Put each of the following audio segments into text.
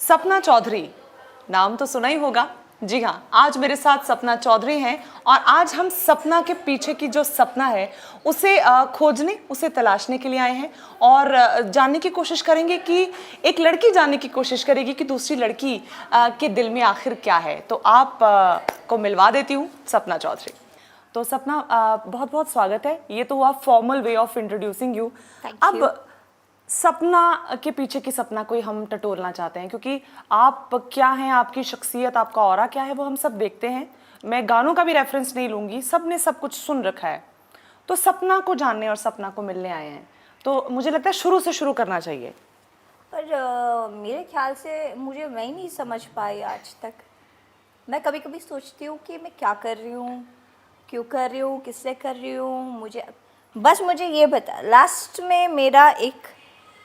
सपना चौधरी, नाम तो सुना ही होगा। जी हाँ, आज मेरे साथ सपना चौधरी हैं और आज हम सपना के पीछे की जो सपना है उसे खोजने, उसे तलाशने के लिए आए हैं और जानने की कोशिश करेंगे कि एक लड़की जानने की कोशिश करेगी कि दूसरी लड़की के दिल में आखिर क्या है। तो आप को मिलवा देती हूँ सपना चौधरी। तो सपना, बहुत बहुत स्वागत है। ये तो हुआ formal way of introducing you. अब सपना के पीछे की सपना कोई हम टटोलना चाहते हैं, क्योंकि आप क्या हैं, आपकी शख्सियत, आपका ऑरा क्या है, वो हम सब देखते हैं। मैं गानों का भी रेफरेंस नहीं लूंगी, सब ने सब कुछ सुन रखा है। तो सपना को जानने और सपना को मिलने आए हैं, तो मुझे लगता है शुरू से शुरू करना चाहिए। पर मेरे ख्याल से मुझे मैं ही नहीं समझ पाई आज तक। मैं कभी कभी सोचती हूँ कि मैं क्या कर रही हूँ, क्यों कर रही हूँ, किससे कर रही हूँ। मुझे ये बता, लास्ट में मेरा एक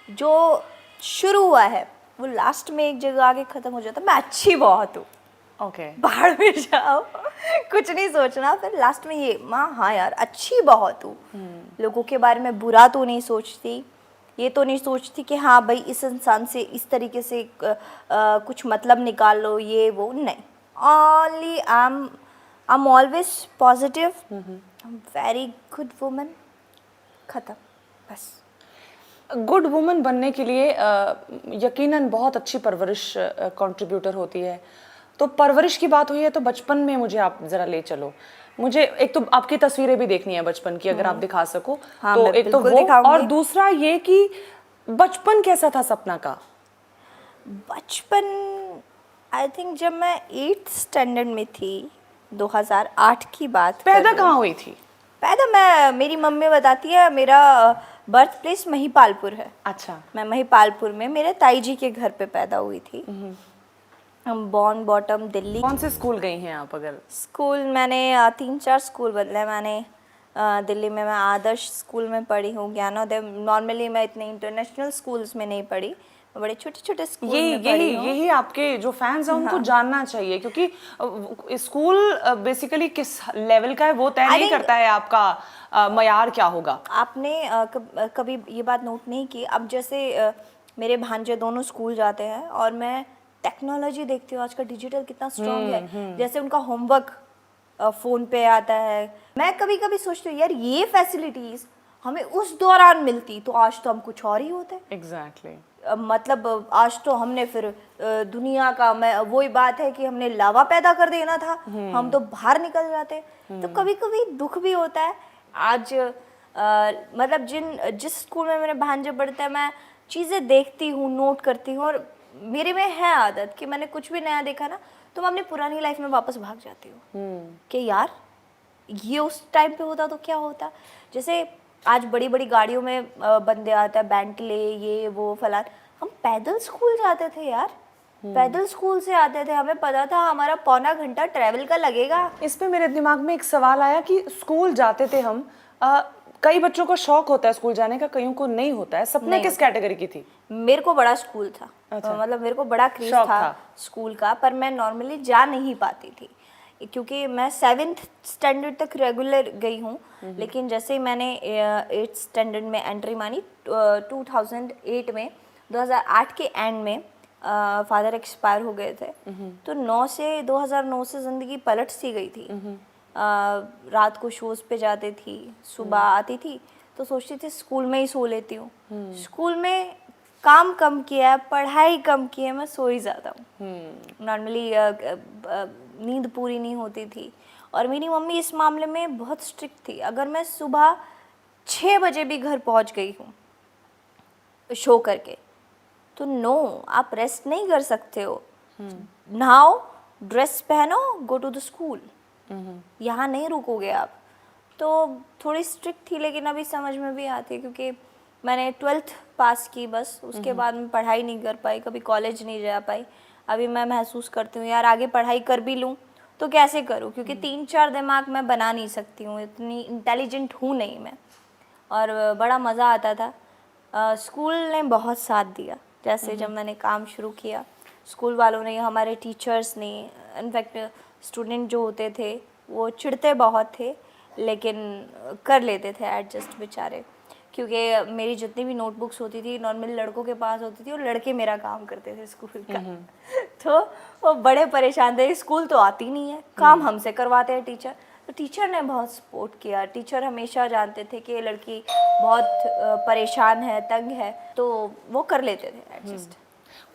जो शुरू हुआ है वो लास्ट में एक जगह आके ख़त्म हो जाता। मैं अच्छी बहुत हूँ, ओके। बाहर में जाओ कुछ नहीं सोचना, फिर लास्ट में ये माँ, हाँ यार अच्छी बहुत हूँ। लोगों के बारे में बुरा तो नहीं सोचती, ये तो नहीं सोचती कि हाँ भाई इस इंसान से इस तरीके से कुछ मतलब निकाल लो, ये वो नहीं। Only I am always positive, very good woman, ख़त्म, बस। गुड वुमन बनने के लिए यकीनन बहुत अच्छी परवरिश कंट्रीब्यूटर होती है। तो परवरिश की बात हुई है तो बचपन में मुझे आप जरा ले चलो। मुझे एक तो आपकी तस्वीरें भी देखनी है बचपन की, अगर आप दिखा सको। हाँ, तो मैं एक तो बिल्कुल वो, दिखाऊंगी। और दूसरा ये कि बचपन कैसा था सपना का? बचपन, आई थिंक जब मैं 8th स्टैंडर्ड में थी, 2008 की बात कर पैदा रही हूँ। कहाँ हुई थी? मेरी मम्मी बताती है, मेरा बर्थ प्लेस महिपालपुर है। अच्छा। मैं महिपालपुर में मेरे ताई जी के घर पे पैदा हुई थी। हम बॉर्न बॉटम दिल्ली। कौन से स्कूल गई हैं आप? अगर स्कूल मैंने 3-4 स्कूल बदले मैंने। दिल्ली में मैं आदर्श स्कूल में पढ़ी हूँ, ज्ञानोदय। नॉर्मली मैं इतने इंटरनेशनल स्कूल्स में नहीं पढ़ी, मैं बड़े छोटे छोटे स्कूल में पढ़ी हूँ। यही आपके जो फैंस हैं उनको जानना चाहिए, क्योंकि स्कूल बेसिकली किस लेवल का है वो तय नहीं करता है आपका मयार क्या होगा। आपने कभी ये बात नोट नहीं की? अब जैसे मेरे भांजे दोनों स्कूल जाते हैं और मैं टेक्नोलॉजी देखती हूँ, आजकल डिजिटल कितना स्ट्रांग है। जैसे उनका होमवर्क फ़ोन पे आता है। मैं कभी कभी सोचती हूँ यार, ये फैसिलिटीज़ हमें उस दौरान मिलती तो आज तो हम कुछ और ही होते। एग्जैक्टली। मतलब आज तो हमने फिर दुनिया का, मैं वही बात है कि हमने लावा पैदा कर देना था, हम तो बाहर निकल जाते। तो कभी कभी दुख भी होता है। आज मतलब जिस स्कूल में मेरे भांजे पढ़ते हैं, मैं चीज़ें देखती हूँ, नोट करती हूँ, और मेरे में है आदत कि मैंने कुछ भी नया देखा ना तो मैं अपनी पुरानी लाइफ में वापस भाग जाती हूँ कि यार ये उस टाइम पे होता तो क्या होता। जैसे आज बड़ी बड़ी गाड़ियों में बंदे आते हैं, बेंटले, ये वो फलान। हम पैदल स्कूल जाते थे यार, पैदल स्कूल से आते थे, हमें पता था हमारा पौना घंटा ट्रैवल का लगेगा। इस पे मेरे दिमाग में एक सवाल आया कि स्कूल जाते थे हम, कई बच्चों को शौक होता है स्कूल जाने का, कईयों को नहीं होता है। सपना किस कैटेगरी की थी? मेरे को बड़ा स्कूल था। अच्छा। मतलब मेरे को बड़ा क्रेज था स्कूल का, पर मैं नॉर्मली जा नहीं पाती थी क्योंकि मैं 7th स्टैंडर्ड तक रेगुलर गई हूँ। लेकिन जैसे ही मैंने 8th स्टैंडर्ड में एंट्री मानी 2008 में, 2008 के एंड में फादर एक्सपायर हो गए थे। तो 2009 से ज़िंदगी पलट सी गई थी। रात को शोज़ पे जाती थी, सुबह आती थी तो सोचती थी स्कूल में ही सो लेती हूँ। स्कूल में काम कम किया है, पढ़ाई कम की है, मैं सो ही ज़्यादा हूँ। नॉर्मली नींद पूरी नहीं होती थी। और मेरी मम्मी इस मामले में बहुत स्ट्रिक्ट थी। अगर मैं सुबह 6 बजे भी घर पहुँच गई हूँ शो करके, तो नो, आप रेस्ट नहीं कर सकते हो। नहाओ, ड्रेस पहनो, गो टू द स्कूल, यहाँ नहीं रुकोगे आप। तो थोड़ी स्ट्रिक्ट थी, लेकिन अभी समझ में भी आती है क्योंकि मैंने 12th पास की, बस उसके बाद मैं पढ़ाई नहीं कर पाई, कभी कॉलेज नहीं जा पाई। अभी मैं महसूस करती हूँ यार, आगे पढ़ाई कर भी लूँ तो कैसे करूँ, क्योंकि 3-4 दिमाग मैं बना नहीं सकती हूँ, इतनी इंटेलिजेंट हूँ नहीं मैं। और बड़ा मज़ा आता था। स्कूल ने बहुत साथ दिया। जैसे जब मैंने काम शुरू किया, स्कूल वालों ने, हमारे टीचर्स ने, इनफैक्ट स्टूडेंट जो होते थे वो चिढ़ते बहुत थे, लेकिन कर लेते थे एडजस्ट बेचारे, क्योंकि मेरी जितनी भी नोटबुक्स होती थी नॉर्मली लड़कों के पास होती थी और लड़के मेरा काम करते थे स्कूल का। तो वो बड़े परेशान थे, स्कूल तो आती नहीं है, काम हमसे करवाते हैं टीचर। तो टीचर ने बहुत सपोर्ट किया। टीचर हमेशा जानते थे कि ये लड़की बहुत परेशान है, तंग है, तो वो कर लेते थे एडजस्ट।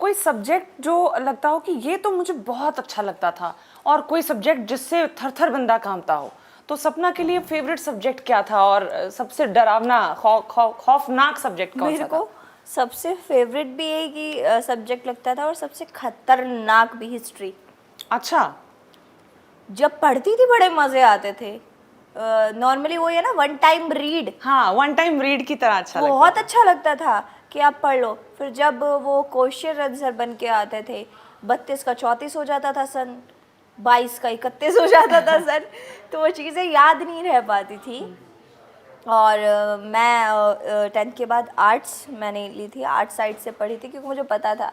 कोई सब्जेक्ट जो लगता हो कि ये तो मुझे बहुत अच्छा लगता था, और कोई सब्जेक्ट जिससे थर थर बंदा कांपता हो, तो सपना के लिए फेवरेट सब्जेक्ट क्या था और सबसे डरावना खौफनाक सब्जेक्ट कौन मेरे सा था? को सबसे फेवरेट भी यही सब्जेक्ट लगता था और सबसे खतरनाक भी हिस्ट्री। अच्छा। जब पढ़ती थी बड़े मजे आते थे। नॉर्मली वो है ना वन टाइम रीड, हाँ, वन टाइम रीड की तरह अच्छा लगता बहुत अच्छा लगता था कि आप पढ़ लो। फिर जब वो क्वेश्चन आंसर बन के आते थे, 32 का 34 हो जाता था सन, 22 का 31 हो जाता था सन, तो वो चीज़ें याद नहीं रह पाती थी। और मैं 10th के बाद आर्ट्स मैंने ली थी, आर्ट्स साइड से पढ़ी थी, क्योंकि मुझे पता था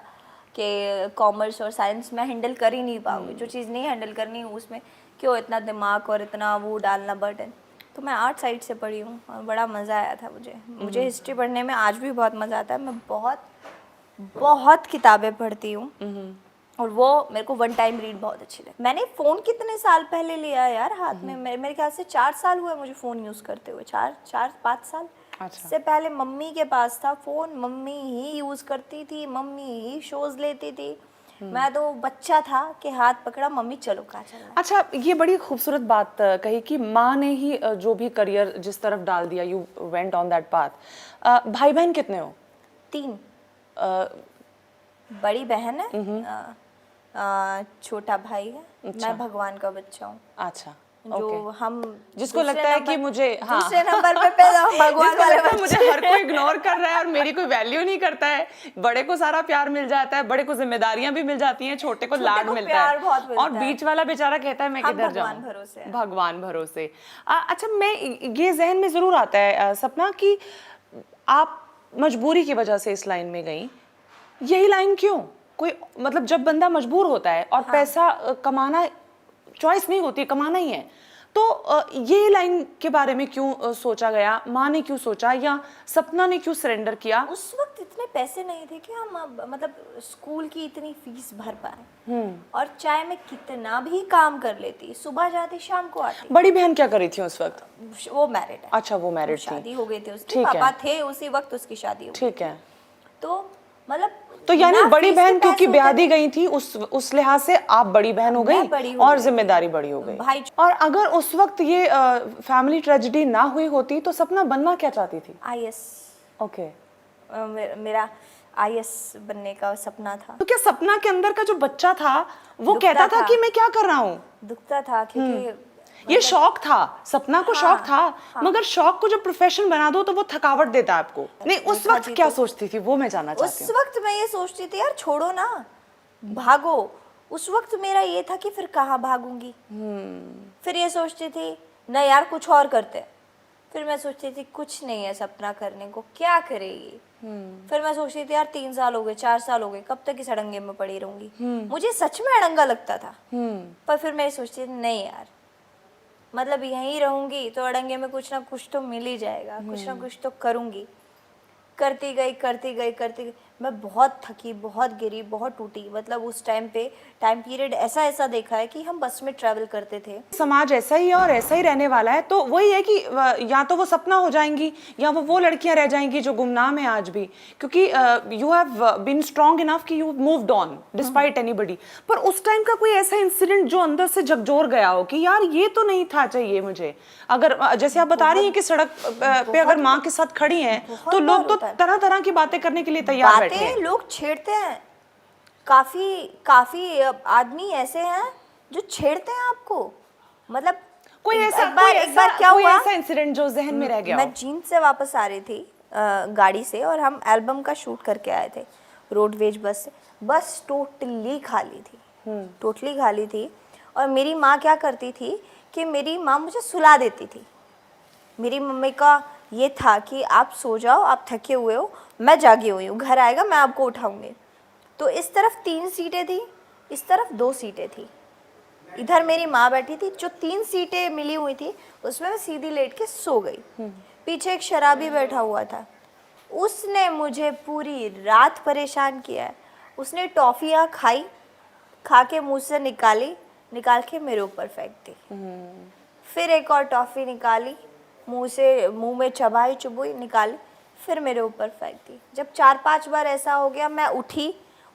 कि कॉमर्स और साइंस में हैंडल कर ही नहीं पाऊंगी। जो चीज़ नहीं हैंडल करनी उसमें क्यों इतना दिमाग और इतना वो डालना बर्डन। तो मैं आर्ट साइड से पढ़ी हूँ और बड़ा मज़ा आया था मुझे हिस्ट्री पढ़ने में आज भी बहुत मज़ा आता है। मैं बहुत बहुत किताबें पढ़ती हूँ और वो मेरे को वन टाइम रीड बहुत अच्छी लगती। मैंने फ़ोन कितने साल पहले लिया यार हाथ में, मेरे ख्याल से 4 साल हुए मुझे फ़ोन यूज़ करते हुए, 5 साल। अच्छा। इससे पहले मम्मी के पास था फ़ोन, मम्मी ही यूज़ करती थी, मम्मी ही शोज़ लेती थी। मैं तो बच्चा था कि हाथ पकड़ा, मम्मी चलो कहाँ चलना है। अच्छा, ये बड़ी खूबसूरत बात कही कि माँ ने ही जो भी करियर जिस तरफ डाल दिया, you went on that path. भाई बहन कितने हो? 3। अ, बड़ी बहन है, छोटा भाई है। मैं भगवान का बच्चा हूँ। अच्छा, जो हम जिसको दूसरे लगता है कि नंबर- मुझे, हाँ, दूसरे नंबर पे पैदा हम भगवान जिसको वाले लगता है मुझे बच्चे। हर कोई इग्नोर कर रहा है और मेरी कोई वैल्यू नहीं करता है। बड़े को सारा प्यार मिल जाता है, बड़े को जिम्मेदारियां भी मिल जाती हैं, छोटे को लाड को मिलता प्यार है, बहुत मिलता और बीच वाला बेचारा कहता है मैं हम किधर भगवान जाऊं। भरोसे हैं। भगवान भरोसे। अच्छा, मैं ये जहन में जरूर आता है सपना कि आप मजबूरी की वजह से इस लाइन में गई। यही लाइन क्यों? कोई मतलब जब बंदा मजबूर होता है और पैसा कमाना चॉइस नहीं होती, कमाना ही है, तो ये लाइन के बारे में क्यों सोचा गया? माँ ने क्यों सोचा, या सपना ने क्यों सरेंडर किया? उस वक्त इतने पैसे नहीं थे कि हम मतलब स्कूल की इतनी फीस भर पाए। और चाहे मैं कितना भी काम कर लेती, सुबह जाती शाम को आती। बड़ी बहन क्या करी थी उस वक्त? वो मैरिड है। अच्छा, वो मैरिड थी। शादी हो गई थी उसकी, ठीक है। पापा थे उसी वक्त उसकी शादी हो गई। ठीक है। तो मतलब तो यानी बिना बड़ी फीस के बहन क्योंकि पैसे ब्याह होते दी थे। गई थी, उस लिहाज से आप बड़ी बहन हो मैं गई बड़ी हो और गई। जिम्मेदारी बड़ी हो गई। भाई और अगर उस वक्त ये फैमिली ट्रेजेडी ना हुई होती तो सपना बनना क्या चाहती थी? IAS, okay. मेरा IAS बनने का सपना था। तो क्या सपना के अंदर का जो बच्चा था वो दुखता कहता था था। कि मैं क्या कर रहा हूँ? दुखता था क्योंकि ये शौक था, सपना को शौक था, हाँ। मगर शौक को जब प्रोफेशन बना दो तो वो थकावट देता है आपको। नहीं, उस देखा वक्त जी क्या तो- सोचती थी वो मैं जानना चाहती उस हूँ। वक्त मैं ये सोचती थी यार छोड़ो ना, भागो। उस वक्त मेरा ये था कि फिर कहाँ भागूंगी। फिर ये सोचती थी ना यार कुछ और करते। फिर मैं सोचती थी कुछ नहीं है सपना करने को, क्या करेगी। फिर मैं सोचती थी यार 3 साल हो गए, 4 साल हो गए, कब तक इस अड़ंगे में पड़ी रहूंगी। मुझे सच में अड़ंगा लगता था। पर फिर मैं सोचती थी नहीं यार, मतलब यहीं रहूंगी तो अड़ंगे में कुछ ना कुछ तो मिल ही जाएगा, कुछ ना कुछ तो करूंगी। करती गई। मैं बहुत थकी, बहुत गिरी, बहुत टूटी। मतलब उस टाइम पीरियड ऐसा देखा है कि हम बस में ट्रैवल करते थे। समाज ऐसा ही है और ऐसा ही रहने वाला है, तो वही है कि या तो वो सपना हो जाएंगी या वो लड़कियां रह जाएंगी जो गुमनाम है आज भी, क्योंकि you have been strong enough कि you moved on despite anybody. पर उस टाइम का कोई ऐसा इंसिडेंट जो अंदर से झकझोर गया हो कि यार ये तो नहीं था चाहिए मुझे। अगर जैसे आप बता रही हैं कि सड़क पे अगर माँ के साथ खड़ी हैं तो लोग तो तरह तरह की बातें करने के लिए तैयार बैठे हैं। लोग छेड़ते हैं, काफी आदमी ऐसे हैं जो छेड़ते हैं आपको। मतलब कोई ऐसा एक बार क्या हुआ, ऐसा इंसिडेंट जो जहन में रह गया हो? मैं जींद से वापस आ रही थी गाड़ी से, और हम एल्बम का शूट करके आए थे रोडवेज बस से। बस टोटली खाली थी। और मेरी माँ क्या करती थी कि मेरी माँ मुझे सुला देती थी। मेरी मम्मी का ये था कि आप सो जाओ, आप थके हुए हो, मैं जागी हुई हूँ, घर आएगा मैं आपको उठाऊंगी। तो इस तरफ 3 सीटें थी, इस तरफ 2 सीटें थी। इधर मेरी माँ बैठी थी, जो 3 सीटें मिली हुई थी उसमें मैं सीधी लेट के सो गई। पीछे एक शराबी बैठा हुआ था, उसने मुझे पूरी रात परेशान किया है। उसने टॉफ़ियाँ खाई, खा के मुंह से निकाल के मेरे ऊपर फेंक दी। फिर एक और टॉफ़ी निकाली, मुंह में चुभुई निकाली, फिर मेरे ऊपर फेंक दी। जब 4-5 बार ऐसा हो गया, मैं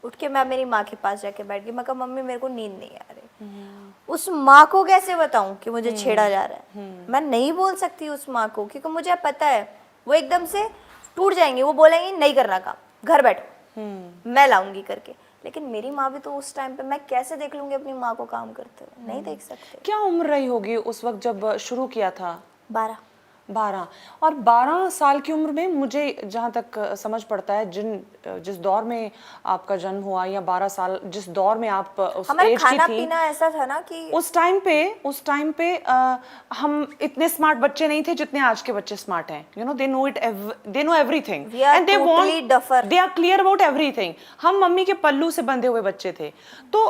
उठ के मैं मेरी माँ के पास जाके बैठ गई। मैं कहा मम्मी मेरे को नींद नहीं आ रही। उस माँ को कैसे बताऊं कि मुझे छेड़ा जा रहा है? मैं नहीं बोल सकती उस माँ को, क्योंकि मुझे पता है वो एकदम से टूट जाएंगी। वो बोलेंगी नहीं करना काम, घर बैठो, मैं लाऊंगी करके। लेकिन मेरी माँ भी तो उस टाइम पे, मैं कैसे देख लूंगी अपनी माँ को काम करते हुए? नहीं देख सकते। क्या उम्र रही होगी उस वक्त जब शुरू किया था? 12। 12। और 12 साल की उम्र में मुझे जहाँ तक समझ पड़ता है, जिस दौर में आपका जन्म हुआ, या 12 साल जिस दौर में आप उस हमारा एज की खाना थी, पीना ऐसा था ना कि उस टाइम पे हम इतने स्मार्ट बच्चे नहीं थे जितने आज के बच्चे स्मार्ट हैं। You know, they know everything We are and they totally duffer. They are clear about everything. हम मम्मी के पल्लू से बंधे हुए बच्चे थे। तो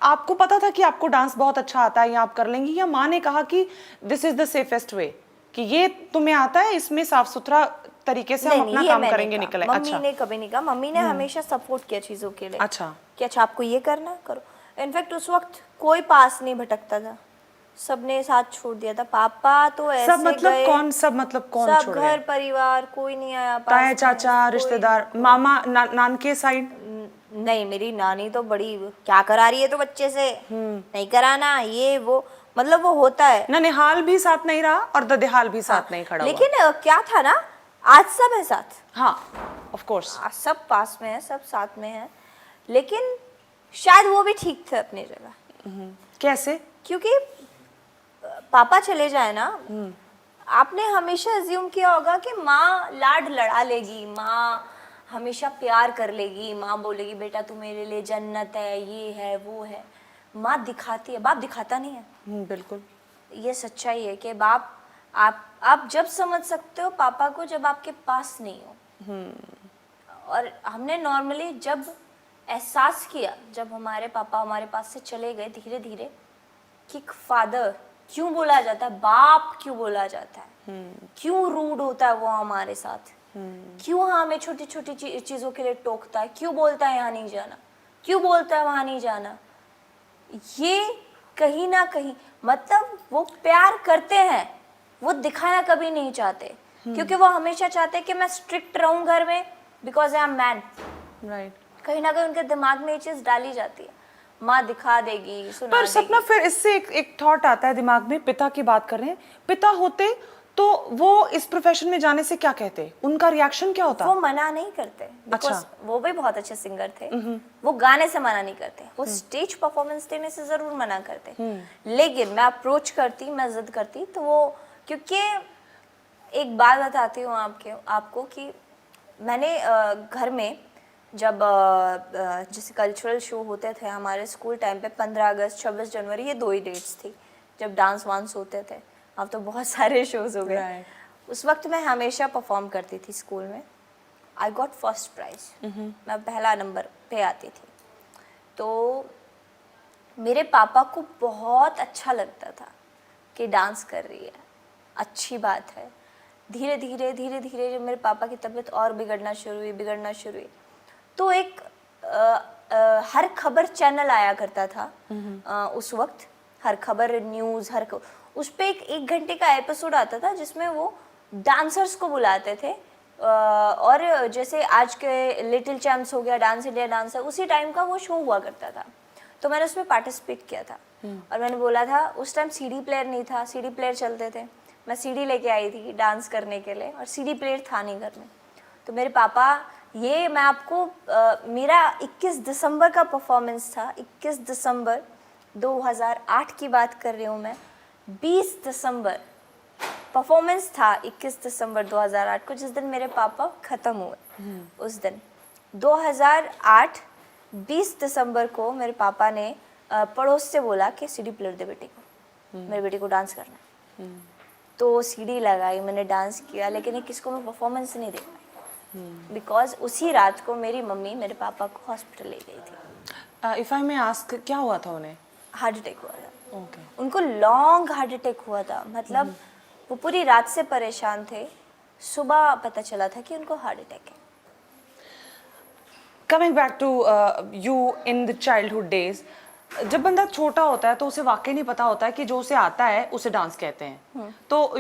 आपको पता था कि आपको डांस बहुत अच्छा आता है या आप कर लेंगी, या माँ ने कहा कि this is the safest way, कि ये तुम्हें आता है, इसमें साफ सुथरा तरीके से हम अपना ये काम मैंने करेंगे, कहा। निकले? मम्मी अच्छा। ने कभी नहीं कहा। मम्मी ने हमेशा सपोर्ट किया चीज़ों के लिए अच्छा। कि अच्छा आपको ये करना है, करो। इनफैक्ट उस वक्त कोई पास नहीं भटकता था, सबने साथ छोड़ दिया था। पापा तो ऐसे सब मतलब गए, कौन? सब मतलब कौन सब छोड़ घर गए? परिवार कोई नहीं आया पास ताया में, चाचा, कोई रिश्तेदार, मामा, नानके साइड? नहीं। मेरी नानी तो बड़ी, क्या करा रही है तो बच्चे से, नहीं कराना, ये वो, मतलब वो होता है। ननिहाल भी साथ नहीं रहा और ददिहाल भी साथ नहीं खड़ा हुआ। लेकिन क्या था ना, आज सब है साथ। हाँ, ऑफ कोर्स। आज सब पास में है, सब साथ में है। लेकिन शायद वो भी ठीक थे अपनी जगह। कैसे? क्योंकि पापा चले जाए ना, आपने हमेशा अज्यूम किया होगा कि माँ लाड लड़ा लेगी, माँ हमेशा प्यार कर लेगी, माँ बोलेगी बेटा तू मेरे लिए जन्नत है, ये है वो है। माँ दिखाती है, बाप दिखाता नहीं है। बिल्कुल। ये सच्चाई है कि बाप, आप जब समझ सकते हो पापा को जब आपके पास नहीं हो। और हमने नॉर्मली जब एहसास किया, जब हमारे पापा हमारे पास से चले गए धीरे धीरे, कि फादर क्यों बोला जाता है, बाप क्यों बोला जाता है, क्यों रूड होता है वो हमारे साथ, क्यों हमें छोटी छोटी चीज़ों के लिए टोकता है, क्यों बोलता है यहाँ नहीं जाना, क्यों बोलता है वहाँ नहीं जाना। ये कहीं ना कहीं मतलब वो प्यार करते हैं, वो दिखाना कभी नहीं चाहते, क्योंकि वो हमेशा चाहते हैं कि मैं स्ट्रिक्ट रहूं घर में, because I am man. Right. कहीं ना कहीं उनके दिमाग में ये चीज़ डाली जाती है, माँ दिखा देगी, सुना पर देगी। सपना, फिर इससे एक थॉट आता है दिमाग में, पिता की बात कर रहे हैं, पिता होते तो वो इस प्रोफेशन में जाने से क्या कहते? उनका रिएक्शन क्या होता? वो मना नहीं करते, अच्छा। बिकॉज वो भी बहुत अच्छे सिंगर थे। वो गाने से मना नहीं करते, वो स्टेज परफॉर्मेंस देने से जरूर मना करते। लेकिन मैं अप्रोच करती, मैं जिद करती, तो वो, क्योंकि एक बात बताती हूँ आपको कि मैंने घर में जब जैसे कल्चरल शो होते थे हमारे स्कूल टाइम पे, 15 अगस्त 26 जनवरी, ये 2 ही डेट्स थी जब डांस वांस होते थे। अब तो बहुत सारे शोज हो गए। उस वक्त मैं हमेशा परफॉर्म करती थी स्कूल में। आई गॉट फर्स्ट प्राइज, मैं पहला नंबर पे आती थी। तो मेरे पापा को बहुत अच्छा लगता था कि डांस कर रही है, अच्छी बात है। धीरे धीरे जब मेरे पापा की तबीयत और बिगड़ना शुरू हुई, तो एक हर खबर चैनल आया करता था उस वक्त, हर खबर न्यूज़, उस पे एक घंटे का एपिसोड आता था जिसमें वो डांसर्स को बुलाते थे। और जैसे आज के लिटिल चैम्प्स हो गया, डांस इंडिया डांसर, उसी टाइम का वो शो हुआ करता था। तो मैंने उसमें पार्टिसिपेट किया था और मैंने बोला था, उस टाइम सीडी प्लेयर नहीं था, सीडी प्लेयर चलते थे। मैं सीडी लेके आई थी डांस करने के लिए और सीडी प्लेयर था नहीं घर में। तो मेरे पापा, ये मैं आपको मेरा 21 दिसंबर का परफॉर्मेंस था, 21 दिसंबर 2008 की बात कर रही हूँ मैं। 20 दिसंबर परफॉर्मेंस था, 21 दिसंबर 2008 को, जिस दिन मेरे पापा ख़त्म हुए। उस दिन 2008 20 दिसंबर को मेरे पापा ने पड़ोस से बोला कि सीडी प्लेयर दे बेटे को, मेरे बेटे को डांस करना है। तो सीडी लगाई, मैंने डांस किया, लेकिन ये किसको मैं परफॉर्मेंस नहीं दे पाई, बिकॉज उसी रात को मेरी मम्मी मेरे पापा को हॉस्पिटल ले गई थी। इफ आई मे आस्क, क्या हुआ था उन्हें? हार्ट अटैक हुआ था। ओके। उनको लॉन्ग हार्ट अटैक हुआ था, मतलब वो पूरी रात से परेशान थे, सुबह पता चला था कि उनको हार्ट अटैक है। Coming back to you in the childhood days, जब बंदा छोटा होता है तो उसे वाकई नहीं पता होता है कि जो उसे आता है उसे डांस कहते हैं। तो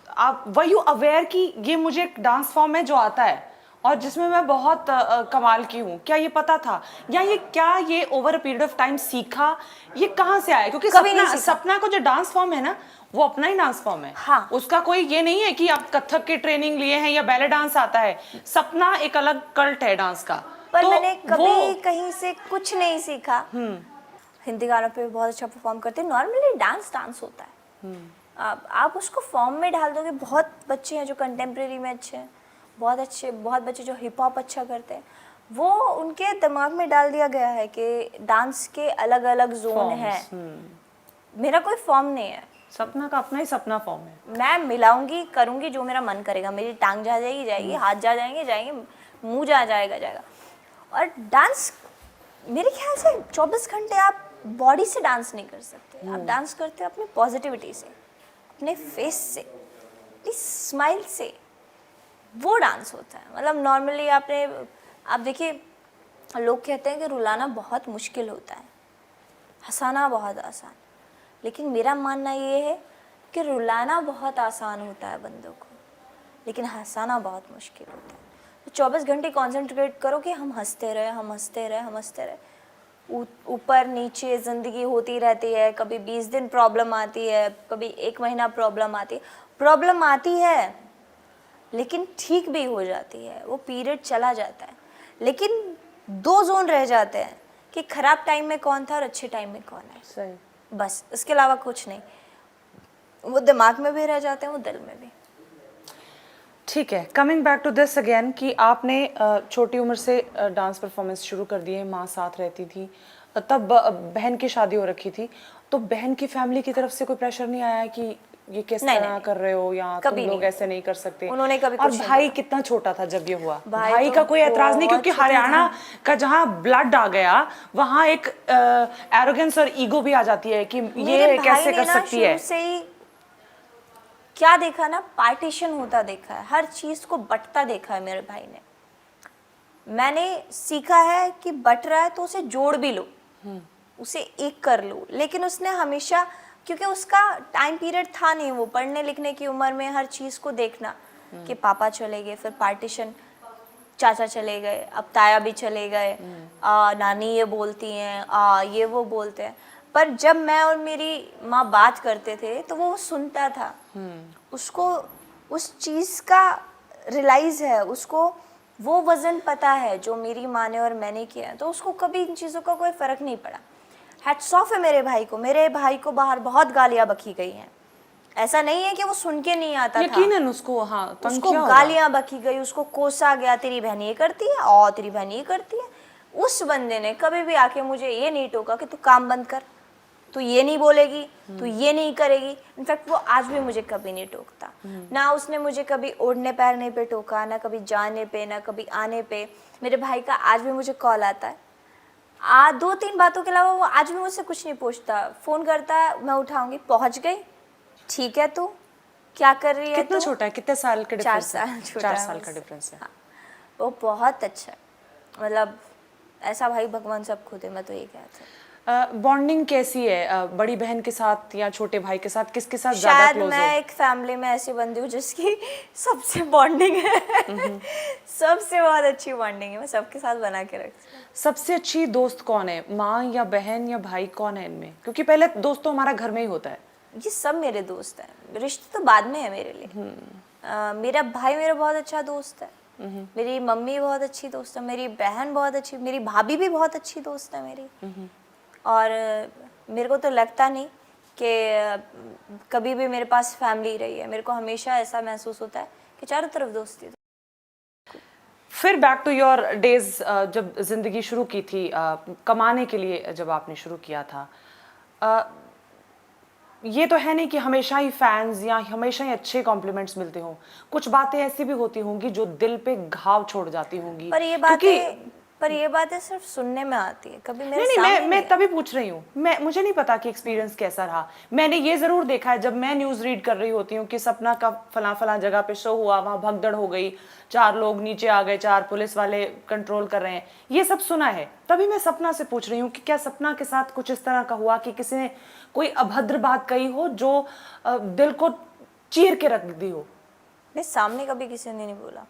आप वर यू अवेयर कि ये मुझे एक डांस फॉर्म है जो आता है और जिसमें मैं बहुत कमाल की हूँ, क्या ये पता था या ये over a period of time सीखा, ये कहाँ से आया? क्योंकि कभी नहीं सपना सीखा। सपना का जो डांस फॉर्म है ना, वो अपना ही डांस फॉर्म है। हाँ। उसका कोई ये नहीं है कि आप कथक की ट्रेनिंग लिए हैं या बैले डांस आता है। सपना एक अलग कल्ट है डांस का। पर तो मैंने कभी वो कहीं से कुछ नहीं सीखा। हिंदी गानों पे बहुत अच्छा परफॉर्म करते हैं। नॉर्मली डांस डांस होता है। आप उसको फॉर्म में डाल दोगे। बहुत बच्चे हैं जो कंटेम्प्रेरी में अच्छे हैं, बहुत बच्चे जो हिप हॉप अच्छा करते हैं, वो उनके दिमाग में डाल दिया गया है कि डांस के अलग अलग जोन है। मेरा कोई फॉर्म नहीं है। सपना का अपना ही सपना फॉर्म है। मैं मिलाऊंगी, करूंगी जो मेरा मन करेगा। मेरी टांग जा जाएगी जाएगी, हाथ जा जाएंगे, मुंह जा जाएगा। और डांस मेरे ख्याल से 24 घंटे आप बॉडी से डांस नहीं कर सकते। आप डांस करते हो अपनी पॉजिटिविटी से, अपने फेस से, अपनी स्माइल से। वो डांस होता है। मतलब नॉर्मली आप देखिए, लोग कहते हैं कि रुलाना बहुत मुश्किल होता है, हंसाना बहुत आसान। लेकिन मेरा मानना ये है कि रुलाना बहुत आसान होता है बंदों को, लेकिन हंसाना बहुत मुश्किल होता है। तो 24 घंटे कंसंट्रेट करो कि हम हंसते रहे। ऊपर नीचे ज़िंदगी होती रहती है। कभी 20 दिन प्रॉब्लम आती है, कभी 1 महीना प्रॉब्लम आती है, लेकिन ठीक भी हो जाती है। वो पीरियड चला जाता है। लेकिन 2 जोन रह जाते हैं कि ख़राब टाइम में कौन था और अच्छे टाइम में कौन है। सही। बस इसके अलावा कुछ नहीं। वो दिमाग में भी रह जाते हैं, वो दिल में भी। ठीक है, coming back to this again कि आपने छोटी उम्र से डांस परफॉर्मेंस शुरू कर दी है, माँ साथ रहती थी, तब बहन की शादी हो रखी थी, तो बहन की फैमिली की तरफ से कोई प्रेशर नहीं आया कि ये किस तरह कर रहे हो या तुम लोग ऐसे नहीं कर सकते? उन्होंने कभी और कुछ नहीं भाई कितना छोटा था जब ये हुआ? भाई तो का कोई एतराज नहीं, क्योंकि बहुत छोटा हरियाणा का जहाँ ब्लड आ गया वहाँ एक एरोगेंस और ईगो भी आ जाती है कि ये कैसे कर सकती है। शुरू से ही क्या देखा ना, पार्टीशन होता देखा है, हर चीज को बंटता देखा है मेरे भाई ने। मैंने सीखा है कि बट रहा है तो उसे जोड़ भी लो, उसे एक कर लो। लेकिन उसने हमेशा, क्योंकि उसका टाइम पीरियड था नहीं वो पढ़ने लिखने की उम्र में हर चीज को देखना, कि पापा चले गए, फिर पार्टीशन, चाचा चले गए, अब ताया भी चले गए, नानी ये बोलती हैं, ये वो बोलते हैं। पर जब मैं और मेरी माँ बात करते थे तो वो सुनता था। उसको उस चीज़ का रियलाइज़ है, उसको वो वज़न पता है जो मेरी माँ ने और मैंने किया है। तो उसको कभी इन चीज़ों का कोई फ़र्क नहीं पड़ा। हैट्स ऑफ है मेरे भाई को। मेरे भाई को बाहर बहुत गालियाँ बकी गई हैं। ऐसा नहीं है कि वो सुन के नहीं आता था। यकीनन उसको, हाँ, उसको गालियाँ बकी गई, उसको कोसा गया, तेरी बहन ये करती है और तेरी बहन ये करती है। उस बंदे ने कभी भी आके मुझे ये नहीं टोका कि तू काम बंद कर, तू ये नहीं बोलेगी, तू ये नहीं करेगी। इनफैक्ट वो आज भी मुझे कभी नहीं टोकता। ना उसने मुझे कभी ओढ़ने पैरने पे टोका, ना कभी जाने पे, ना कभी आने पे। मेरे भाई का आज भी मुझे कॉल आता है, 2-3 बातों के अलावा वो आज भी मुझसे कुछ नहीं पूछता। फ़ोन करता है, मैं उठाऊंगी, पहुंच गई, ठीक है, तू क्या कर रही है? कितना छोटा है, कितने साल का डिफरेंस 4 है? साल छोटा 4 है साल का मुझसे। डिफरेंस है। हाँ, वो बहुत अच्छा है। मतलब ऐसा भाई भगवान सब खुद है, मैं तो ये कहती हूँ। बॉन्डिंग कैसी है बड़ी बहन के साथ या छोटे भाई के साथ? किसके साथ ज्यादा शायद क्लोज हो? मैं एक फैमिली में ऐसी बंदी हूँ जिसकी सबसे बॉन्डिंग है। सबसे बहुत अच्छी बॉन्डिंग है, मैं सबके साथ बना के रखती हूँ। सबसे अच्छी दोस्त कौन है, माँ या बहन या भाई, कौन है इनमें? क्योंकि पहले दोस्त तो हमारा घर में ही होता है। ये सब मेरे दोस्त हैं, रिश्ते तो बाद में है मेरे लिए। मेरा भाई मेरा बहुत अच्छा दोस्त है, मेरी मम्मी बहुत अच्छी दोस्त है, मेरी बहन बहुत अच्छी, मेरी भाभी भी बहुत अच्छी दोस्त है मेरी। और मेरे को तो लगता नहीं कि कभी भी मेरे पास फैमिली रही है। मेरे को हमेशा ऐसा महसूस होता है कि चारों तरफ दोस्ती। फिर बैक टू योर डेज, जब जिंदगी शुरू की थी, कमाने के लिए जब आपने शुरू किया था, ये तो है नहीं कि हमेशा ही फैंस या हमेशा ही अच्छे कॉम्प्लीमेंट्स मिलते हों। कुछ बातें ऐसी भी होती होंगी जो दिल पे घाव छोड़ जाती होंगी। पर ये बातें पर ये बातें सिर्फ सुनने में आती है, कभी मेरे नहीं सामने मैं तभी पूछ रही हूँ, मुझे नहीं पता कि एक्सपीरियंस कैसा रहा। मैंने ये जरूर देखा है जब मैं न्यूज रीड कर रही होती हूँ कि सपना का फला फला जगह पे शो हुआ, वहां भगदड़ हो गई, 4 लोग नीचे आ गए, 4 पुलिस वाले कंट्रोल कर रहे हैं, ये सब सुना है। तभी मैं सपना से पूछ रही हूँ कि क्या सपना के साथ कुछ इस तरह का हुआ कि किसी ने कोई अभद्र बात कही हो जो दिल को चीर के रख दी हो। मेरे सामने कभी किसी ने नहीं बोला।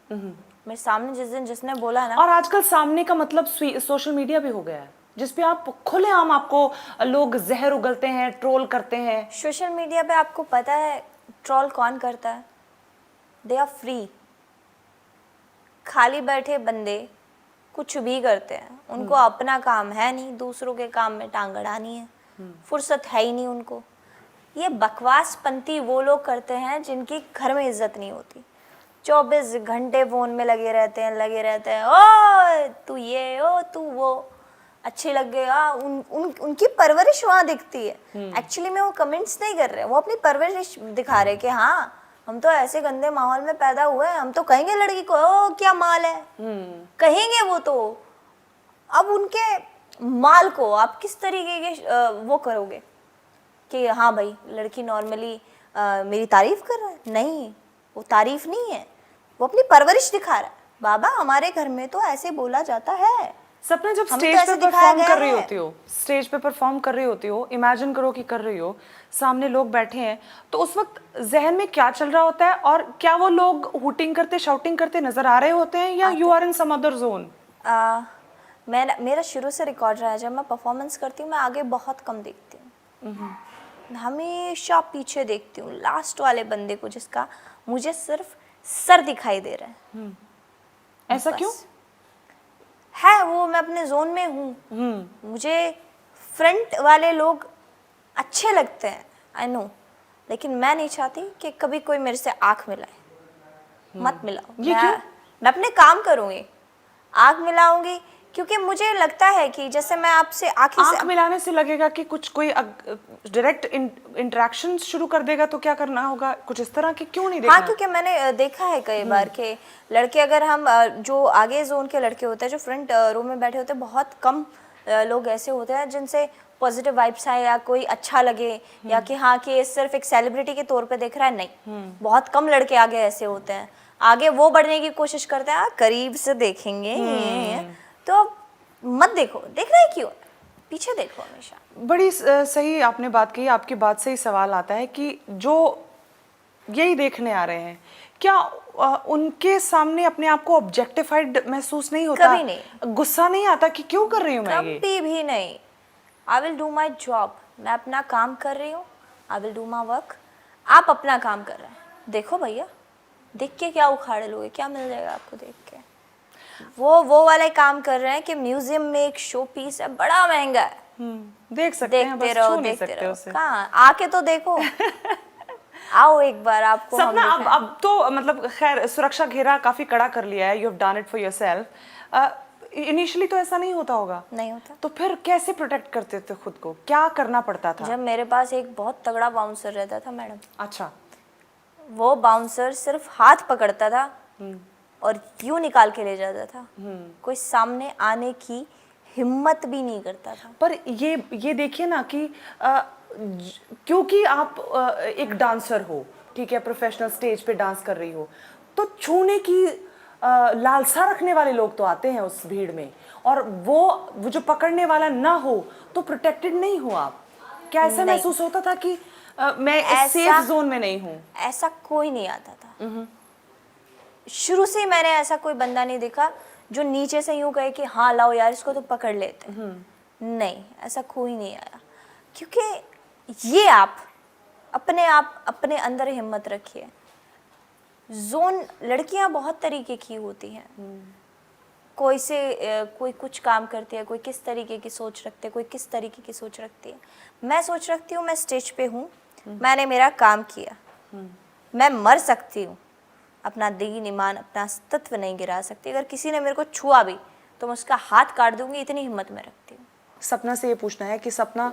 मेरे सामने जिस दिन जिसने बोला ना, और आजकल सामने का मतलब सोशल मीडिया भी हो गया है, जिसपे आप खुलेआम आपको लोग जहर उगलते हैं, ट्रोल करते हैं। सोशल मीडिया पे आपको पता है ट्रोल कौन करता है? They are free. खाली बैठे बंदे कुछ भी करते हैं, उनको अपना काम है नहीं, दूसरों के काम में टांग अड़ानी है, फुर्सत है ही नहीं उनको। ये बकवास पंती वो लोग करते हैं जिनकी घर में इज्जत नहीं होती, 24 घंटे फोन में लगे रहते हैं, ओ तू ये, ओ तू वो, अच्छी लग गई। उनकी परवरिश वहाँ दिखती है। एक्चुअली में वो कमेंट्स नहीं कर रहे, वो अपनी परवरिश दिखा रहे कि हाँ हम तो ऐसे गंदे माहौल में पैदा हुए हैं, हम तो कहेंगे लड़की को ओ क्या माल है, कहेंगे वो तो। अब उनके माल को आप किस तरीके के वो करोगे कि हाँ भाई लड़की नॉर्मली मेरी तारीफ कर रहा है? नहीं, वो तारीफ नहीं है, वो अपनी परवरिश दिखा रहा है। बाबा हमारे घर में तो ऐसे बोला जाता है। सपना जब हमें स्टेज तो पे ऐसे दिखाया परफॉर्म गया कर रही है। होती हो, स्टेज पे परफॉर्म कर रही होती हो, इमेजिन करो कि कर रही हो, सामने लोग बैठे हैं, तो उस वक्त जहन में क्या चल रहा होता है? और क्या वो लोग हुटिंग करते, शाउटिंग करते नजर आ रहे होते हैं या you are in some other zone? मेरा शुरू से रिकॉर्ड रहा है, जब मैं परफॉर्मेंस करती हूँ मैं आगे बहुत कम देखती हूँ, हमेशा पीछे देखती हूँ, लास्ट वाले बंदे को जिसका मुझे सिर्फ सर दिखाई दे रहा है। ऐसा क्यों है? वो मैं अपने जोन में हूँ, मुझे फ्रंट वाले लोग अच्छे लगते हैं, आई नो, लेकिन मैं नहीं चाहती कि कभी कोई मेरे से आंख मिलाए। मत मिलाओ। ये क्यों? मैं अपने काम करूँगी, आंख मिलाऊंगी क्योंकि मुझे लगता है कि जैसे मैं आपसे आंख मिलाने से लगेगा कि कुछ कोई डायरेक्ट इंटरेक्शन शुरू कर देगा, तो क्या करना होगा? कुछ इस तरह के क्यों नहीं देखना? हाँ, क्योंकि मैंने देखा है कई बार कि लड़के, अगर हम जो आगे जोन के लड़के होते हैं, जो फ्रंट रो में बैठे होते हैं, बहुत कम लोग ऐसे होते हैं जिनसे पॉजिटिव वाइब्स आए या कोई अच्छा लगे, या कि हाँ कि सिर्फ एक सेलिब्रिटी के तौर पे देख रहा है। नहीं, बहुत कम लड़के आगे ऐसे होते हैं, आगे वो बढ़ने की कोशिश करते हैं, करीब से देखेंगे तो मत देखो। देख रहे क्यों? पीछे देखो हमेशा। बड़ी सही आपने बात कही। आपकी बात से ही सवाल आता है कि जो यही देखने आ रहे हैं, क्या उनके सामने अपने आप को ऑब्जेक्टिफाइड महसूस नहीं होता? कभी नहीं। गुस्सा नहीं आता कि क्यों कर रही हूँ मैं ये? कभी भी नहीं। I will do my job. मैं अपना काम कर रही हूँ, I will do my work. आप अपना काम कर रहे हैं, देखो भैया, देख के क्या उखाड़ लोगे? क्या मिल जाएगा आपको देख के? वो वाले काम कर रहे हैं कि म्यूजियम में एक शो पीस है, बड़ा महंगा है, देख सकते हैं, देखते बस रहो छू नहीं देखते सकते रहो। उसे। कहाँ आके तो देखो। आओ एक बार, आपको हम सपना दिखाएं। अब तो मतलब खैर सुरक्षा घेरा काफी कड़ा कर लिया है, you have done it for yourself. Initially तो ऐसा नहीं होता होगा? नहीं होता। तो फिर कैसे प्रोटेक्ट करते थे खुद को? क्या करना पड़ता था? जब मेरे पास एक बहुत तगड़ा बाउंसर रहता था मैडम, अच्छा, वो बाउंसर सिर्फ हाथ पकड़ता था और यूं निकाल के ले जाता था, कोई सामने आने की हिम्मत भी नहीं करता था। पर ये देखिए ना कि क्योंकि आप एक डांसर हो, ठीक है, प्रोफेशनल स्टेज पे डांस कर रही हो, तो छूने की लालसा रखने वाले लोग तो आते हैं उस भीड़ में, और वो जो पकड़ने वाला ना हो तो प्रोटेक्टेड नहीं हो आप। क्या ऐसा महसूस होता था कि मैं इस सेफ जोन में नहीं हूँ? ऐसा कोई नहीं आता था। शुरू से ही मैंने ऐसा कोई बंदा नहीं देखा जो नीचे से यूं कहे कि हाँ लाओ यार इसको तो पकड़ लेते हैं। नहीं, ऐसा कोई नहीं आया, क्योंकि ये आप अपने अंदर हिम्मत रखिए। जोन लड़कियां बहुत तरीके की होती हैं, कोई कुछ काम करती है, कोई किस तरीके की सोच रखती है, कोई किस तरीके की सोच रखती है। मैं सोच रखती हूँ मैं स्टेज पे हूँ, मैंने मेरा काम किया, मैं मर सकती हूँ, अपना दीन ईमान अपना अस्तित्व नहीं गिरा सकती। अगर किसी ने मेरे को छुआ भी तो मैं उसका हाथ काट दूंगी, इतनी हिम्मत में रखती हूँ। सपना से ये पूछना है कि सपना,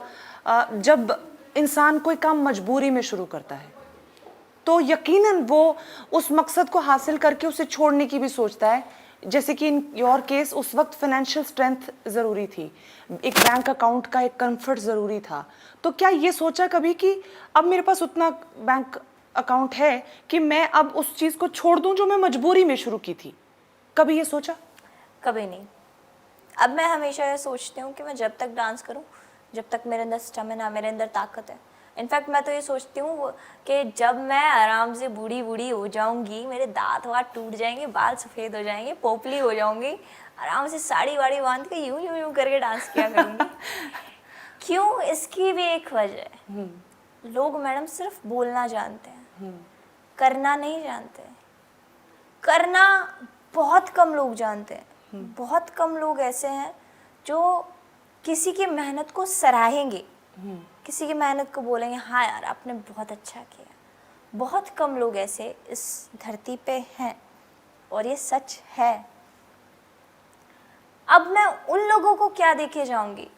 जब इंसान कोई काम मजबूरी में शुरू करता है तो यकीनन वो उस मकसद को हासिल करके उसे छोड़ने की भी सोचता है, जैसे कि इन योर केस उस वक्त फाइनेंशियल स्ट्रेंथ ज़रूरी थी, एक बैंक अकाउंट का एक कंफर्ट ज़रूरी था, तो क्या ये सोचा कभी कि अब मेरे पास उतना बैंक अकाउंट है कि मैं अब उस चीज़ को छोड़ दूं जो मैं मजबूरी में शुरू की थी? कभी ये सोचा? कभी नहीं। अब मैं हमेशा ये सोचती हूँ कि मैं जब तक डांस करूँ, जब तक मेरे अंदर स्टेमिना, मेरे अंदर ताकत है। इनफैक्ट मैं तो ये सोचती हूँ कि जब मैं आराम से बूढ़ी बूढ़ी हो जाऊँगी, मेरे दांत वात टूट जाएंगे, बाल सफ़ेद हो जाएंगे, पोपली हो जाऊँगी, आराम से साड़ी वाड़ी बांध के यूं यूं यूं करके डांस किया करूँगी। क्यों? इसकी भी एक वजह है। लोग मैडम सिर्फ बोलना जानते हैं, करना नहीं जानते। करना बहुत कम लोग जानते हैं। बहुत कम लोग ऐसे हैं जो किसी की मेहनत को सराहेंगे, किसी की मेहनत को बोलेंगे हाँ यार आपने बहुत अच्छा किया। बहुत कम लोग ऐसे इस धरती पे हैं और ये सच है। अब मैं उन लोगों को क्या देखे जाऊंगी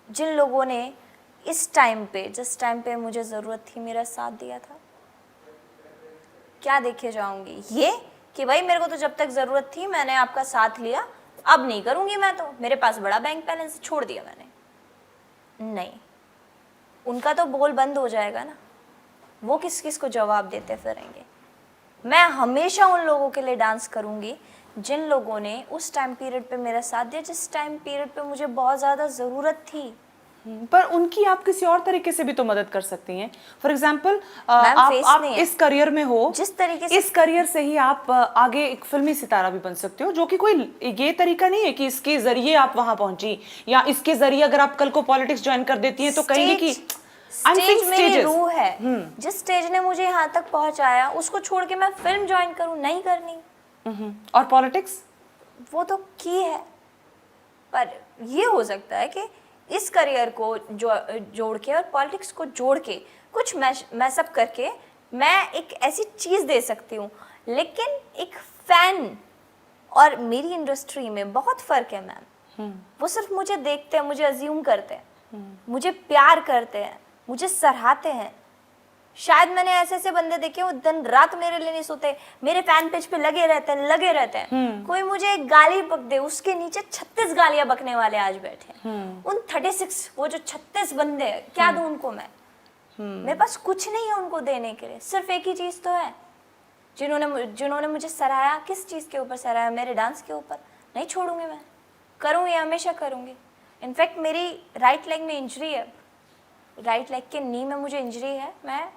जिन लोगों ने इस टाइम पे, जिस टाइम पे मुझे ज़रूरत थी, मेरा साथ दिया था। क्या देखे जाऊंगी? ये कि भाई मेरे को तो जब तक ज़रूरत थी मैंने आपका साथ लिया, अब नहीं करूंगी मैं, तो मेरे पास बड़ा बैंक बैलेंस, छोड़ दिया मैंने। नहीं, उनका तो बोल बंद हो जाएगा ना, वो किस किस को जवाब देते फिरेंगे। मैं हमेशा उन लोगों के लिए डांस करूंगी जिन लोगों ने उस टाइम पीरियड पे मेरा साथ दिया, जिस टाइम पीरियड पे मुझे बहुत ज़्यादा ज़रूरत थी। पर उनकी आप किसी और तरीके से भी तो मदद कर सकती हैं। फॉर एग्जाम्पल face आप नहीं है। इस करियर में हो, जिस तरीके से इस करियर से ही आप आगे एक फिल्मी सितारा भी बन सकते हो, जो कि कोई ये तरीका नहीं है कि इसके जरिए आप वहां पहुंची, या इसके जरिए अगर आप कल को पॉलिटिक्स ज्वाइन कर देती हैं तो कहेंगे कि स्टेज मेरी रूह है। जिस स्टेज ने मुझे यहाँ तक पहुँचाया उसको छोड़ के मैं फिल्म ज्वाइन करूँ, नहीं करनी। और पॉलिटिक्स वो तो की है, पर ये हो सकता है कि इस करियर को जोड़ के और पॉलिटिक्स को जोड़ के कुछ मैसअप करके मैं एक ऐसी चीज़ दे सकती हूँ। लेकिन एक फैन और मेरी इंडस्ट्री में बहुत फ़र्क है मैम। वो सिर्फ मुझे देखते हैं, मुझे अज्यूम करते हैं, मुझे प्यार करते हैं, मुझे सराहते हैं। शायद मैंने ऐसे ऐसे बंदे देखे वो दिन रात मेरे लिए नहीं सोते, मेरे फैन पेज पे लगे रहते हैं। कोई मुझे एक गाली बक दे, उसके नीचे 36 गालियां बकने वाले आज बैठे हैं। उन 36, वो जो 36 बंदे हैं, क्या दूं उनको मैं? मेरे पास कुछ नहीं है उनको देने के लिए। सिर्फ एक ही चीज तो है, जिन्होंने मुझे सराहा। किस चीज के ऊपर सराहा? मेरे डांस के ऊपर। नहीं छोड़ूंगी मैं, करूँगी, हमेशा करूँगी। इनफैक्ट मेरी राइट लेग में इंजरी है, राइट लेग के नी में मुझे इंजरी है। मैं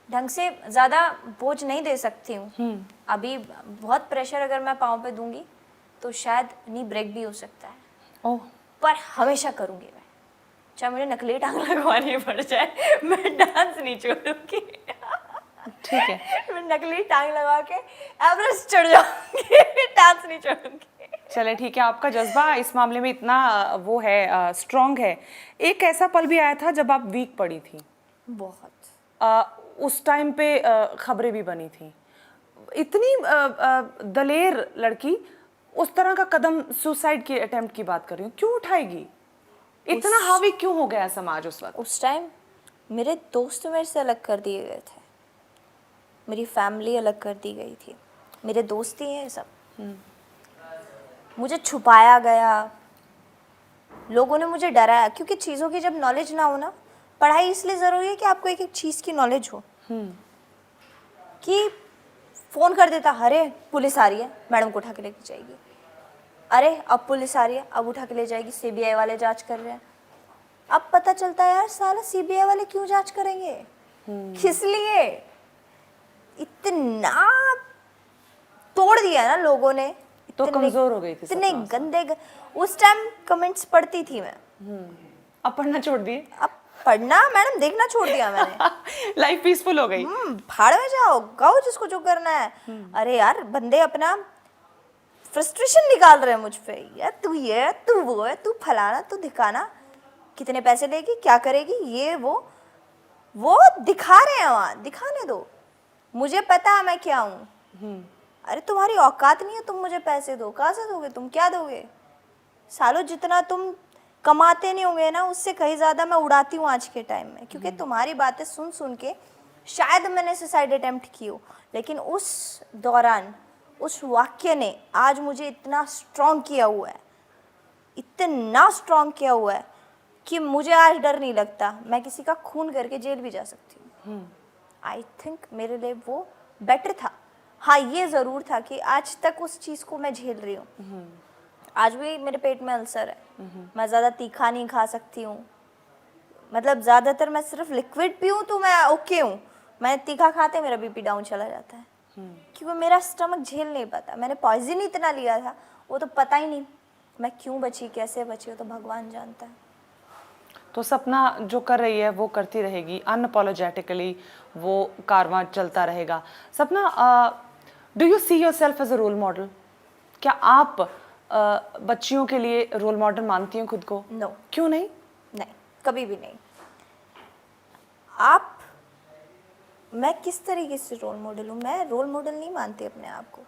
ढंग से ज़्यादा बोझ नहीं दे सकती हूँ अभी। बहुत प्रेशर अगर मैं पाँव पे दूंगी तो शायद नी ब्रेक भी हो सकता है। ओह, पर हमेशा करूँगी मैं, चाहे मुझे नकली टांग लगवानी पड़ जाए, मैं डांस नहीं छोड़ूंगी। ठीक है। मैं नकली टांग लगा के एवरेस्ट चढ़ जाऊंगी, डांस नहीं छोड़ूंगी। चले ठीक है, आपका जज्बा इस मामले में इतना वो है, स्ट्रांग है। एक ऐसा पल भी आया था जब आप वीक पड़ी थी, बहुत। उस टाइम पे खबरें भी बनी थी। इतनी दलेर लड़की उस तरह का कदम, सुसाइड की अटेम्प्ट की बात कर रही हूँ, क्यों उठाएगी? इतना हावी क्यों हो गया समाज उस वक्त? उस टाइम मेरे दोस्त मेरे से अलग कर दिए गए थे, मेरी फैमिली अलग कर दी गई थी, मेरे दोस्त ही हैं सब। मुझे छुपाया गया, लोगों ने मुझे डराया, क्योंकि चीज़ों की जब नॉलेज ना हो ना, पढ़ाई इसलिए ज़रूरी है कि आपको एक एक चीज़ की नॉलेज हो। कि फ़ोन कर देता, अरे पुलिस आ रही है, मैडम को उठा के लेके जाएगी, अरे अब पुलिस आ रही है, अब उठा के ले जाएगी, सीबीआई वाले जांच कर रहे हैं। अब पता चलता है यार साला सीबीआई वाले क्यों जांच करेंगे, किस लिए? इतना तोड़ दिया ना लोगों ने, तो कमजोर हो गई थी इतने गंदे उस टाइम कमेंट्स पढ़ती थी मैं। अब पढ़ना छोड़ दिए? अब पढ़ना मैडम देखना छोड़ दिया मैंने। लाइफ पीसफुल हो गई। भाड़ में जाओ, गाओ जिसको जो करना है। अरे यार बंदे अपना फ्रस्ट्रेशन निकाल रहे हैं मुझ पे, यार तू ये, तू वो है, तू फलाना, तू दिखाना, कितने पैसे लेगी, क्या करेगी, ये वो दिखा रहे हैं वहाँ, दिखाने दो, मुझे पता है मैं क्या हूँ। अरे तुम्हारी औकात नहीं है, तुम मुझे पैसे दो, कहाँ से दोगे तुम, क्या दोगे? सालों जितना तुम कमाते नहीं होंगे ना, उससे कहीं ज़्यादा मैं उड़ाती हूँ आज के टाइम में, क्योंकि तुम्हारी बातें सुन सुन के शायद मैंने सुसाइड अटेम्प्ट की हो, लेकिन उस दौरान उस वाक्य ने आज मुझे इतना स्ट्रॉन्ग किया हुआ है, इतना स्ट्रॉन्ग किया हुआ है कि मुझे आज डर नहीं लगता। मैं किसी का खून करके जेल भी जा सकती हूँ। आई थिंक मेरे लिए वो बेटर था। हाँ, ये ज़रूर था कि आज तक उस चीज़ को मैं झेल रही हूँ। आज भी मेरे पेट में अल्सर है, मैं ज़्यादा तीखा नहीं खा सकती हूँ। मतलब ज़्यादातर मैं सिर्फ लिक्विड पीऊँ तो मैं ओके हूँ, मैं तीखा खाते मेरा बीपी डाउन चला जाता है, क्योंकि मेरा स्टमक झेल नहीं पाता। मैंने पॉइजन ही इतना लिया था, वो तो पता ही नहीं मैं क्यों बची, कैसे बची, वो तो भगवान जानता है। तो सपना जो कर रही है वो करती रहेगी, अनअपोलोजेटिकली वो कारवां चलता रहेगा। Sapna, do you see yourself as a role model? क्या आप बच्चियों के लिए रोल मॉडल मानती हैं खुद को? नो। क्यों नहीं? नहीं, कभी भी नहीं। आप, मैं किस तरीके से रोल मॉडल हूँ? मैं रोल मॉडल नहीं मानती अपने आप को,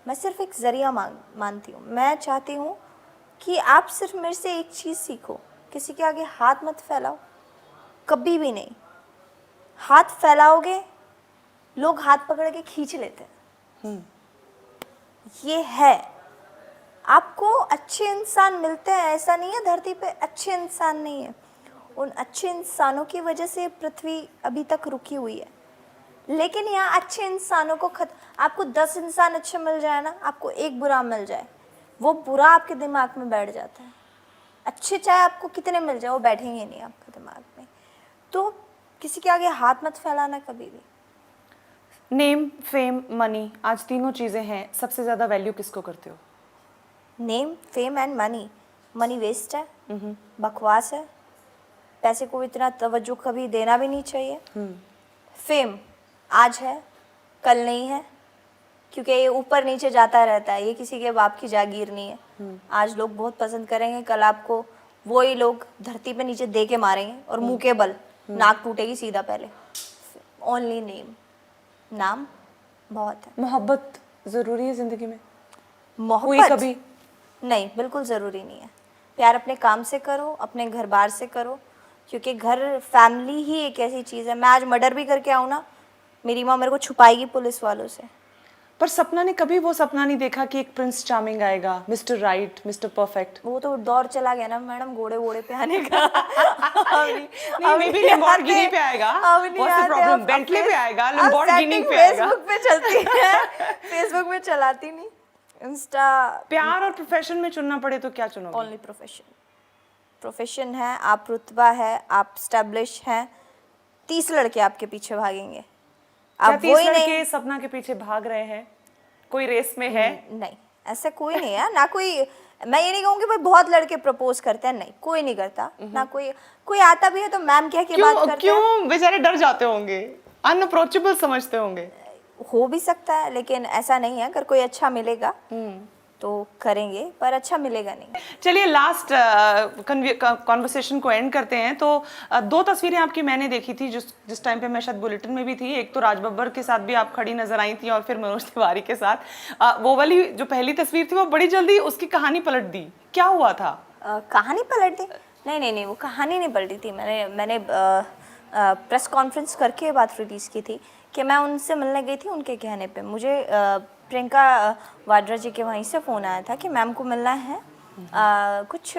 मैं सिर्फ एक ज़रिया मानती हूँ। मैं चाहती हूँ कि आप सिर्फ मेरे से एक चीज़ सीखो, किसी के आगे हाथ मत फैलाओ, कभी भी नहीं। हाथ फैलाओगे लोग हाथ पकड़ के खींच लेते हैं। ये है, आपको अच्छे इंसान मिलते हैं, ऐसा नहीं है धरती पे अच्छे इंसान नहीं है। उन अच्छे इंसानों की वजह से पृथ्वी अभी तक रुकी हुई है। लेकिन यहाँ अच्छे इंसानों को आपको 10 इंसान अच्छे मिल जाए ना, आपको एक बुरा मिल जाए, वो बुरा आपके दिमाग में बैठ जाता है। अच्छे चाहे आपको कितने मिल जाए, वो बैठेंगे नहीं आपके दिमाग में। तो किसी के आगे हाथ मत फैलाना कभी भी। नेम, फेम, मनी, आज तीनों चीजें हैं, सबसे ज्यादा वैल्यू किसको करते हो? Name, fame and money. Money waste है, बकवास है, पैसे को इतना तवज्जो कभी देना भी नहीं चाहिए। फेम आज है, कल नहीं है, क्योंकि ये ऊपर नीचे जाता रहता है, ये किसी के बाप की जागीर नहीं है। आज लोग बहुत पसंद करेंगे, कल आपको वही लोग धरती पे नीचे दे के मारेंगे और मुंह के बल नाक टूटेगी सीधा पहले। ओनली नेम, नाम बहुत है। मोहब्बत जरूरी है जिंदगी में? हुई मोहब्बत कभी? नहीं, बिल्कुल ज़रूरी नहीं है। प्यार अपने काम से करो, अपने घर बार से करो, क्योंकि घर फैमिली ही एक ऐसी चीज़ है। मैं आज मर्डर भी करके आऊँ ना, मेरी माँ मेरे को छुपाएगी पुलिस वालों से। पर सपना ने कभी वो सपना नहीं देखा कि एक प्रिंस चार्मिंग आएगा, मिस्टर राइट, मिस्टर परफेक्ट? वो तो दौर चला गया ना मैडम, घोड़े वोड़े पे आने का। नहीं, मे बी लैम्बोर्गिनी पे आएगा। What's the problem? बेंटली पे आएगा, लैम्बोर्गिनी पे आएगा। फेसबुक पे चलती है, फेसबुक पे चलाती नहीं, इंस्टा। प्यार और प्रोफेशन में चुनना पड़े तो क्या चुनोगे? Only profession. प्रोफेशन है, आप रुतबा है, आप स्टैब्लिश हैं, 30 लड़के आपके पीछे भागेंगे, क्या आप 30 वही लड़के नहीं। सपना के पीछे भाग रहे हैं? कोई रेस में है? नहीं, ऐसा कोई नहीं है ना। कोई, मैं ये नहीं कहूँगी भाई बहुत लड़के प्रपोज करते हैं, नहीं, कोई नहीं करता ना। कोई आता भी है तो मैम कह के बात करते हैं। क्यों बेचारे डर जाते होंगे, अनअप्रोचेबल समझते होंगे? हो भी सकता है, लेकिन ऐसा नहीं है। अगर कोई अच्छा मिलेगा तो करेंगे, पर अच्छा मिलेगा नहीं। चलिए लास्ट कॉन्वर्सेशन को एंड करते हैं। तो 2 तस्वीरें आपकी मैंने देखी थी जिस टाइम पे मैं शायद बुलेटिन में भी थी। एक तो राज बब्बर के साथ भी आप खड़ी नजर आई थी और फिर मनोज तिवारी के साथ। वो वाली जो पहली तस्वीर थी वो बड़ी जल्दी उसकी कहानी पलट दी, क्या हुआ था? कहानी पलट दी? नहीं, वो कहानी नहीं पलटी थी। मैंने प्रेस कॉन्फ्रेंस करके ये बात रिलीज़ की थी कि मैं उनसे मिलने गई थी। उनके कहने पे मुझे प्रियंका वाड्रा जी के वहीं से फ़ोन आया था कि मैम को मिलना है, कुछ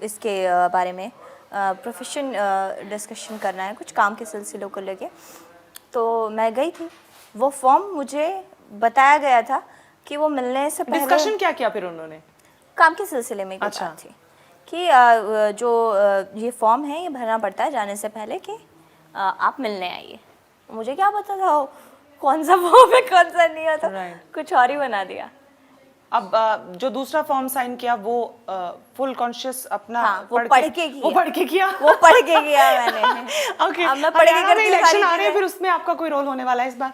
इसके बारे में प्रोफेशन डिस्कशन करना है, कुछ काम के सिलसिलों को लेके। तो मैं गई थी। वो फॉर्म मुझे बताया गया था कि वो मिलने से पहले डिस्कशन क्या किया फिर उन्होंने? काम के सिलसिले में अच्छा। बात थी कि जो ये फॉर्म है ये भरना पड़ता है जाने से पहले कि आप मिलने आइए। मुझे क्या पता था वो कौन सा फॉर्म है कौन सा नहीं होता। कुछ और ही बना दिया। अब जो दूसरा फॉर्म साइन किया वो फुल कॉन्शियस अपना वो पढ़ के किया। वो पढ़ के किया मैंने। ओके, अब मैं पढ़ के करती हूँ इलेक्शन आ रहे हैं, फिर उसमें आपका कोई रोल होने वाला है इस बार?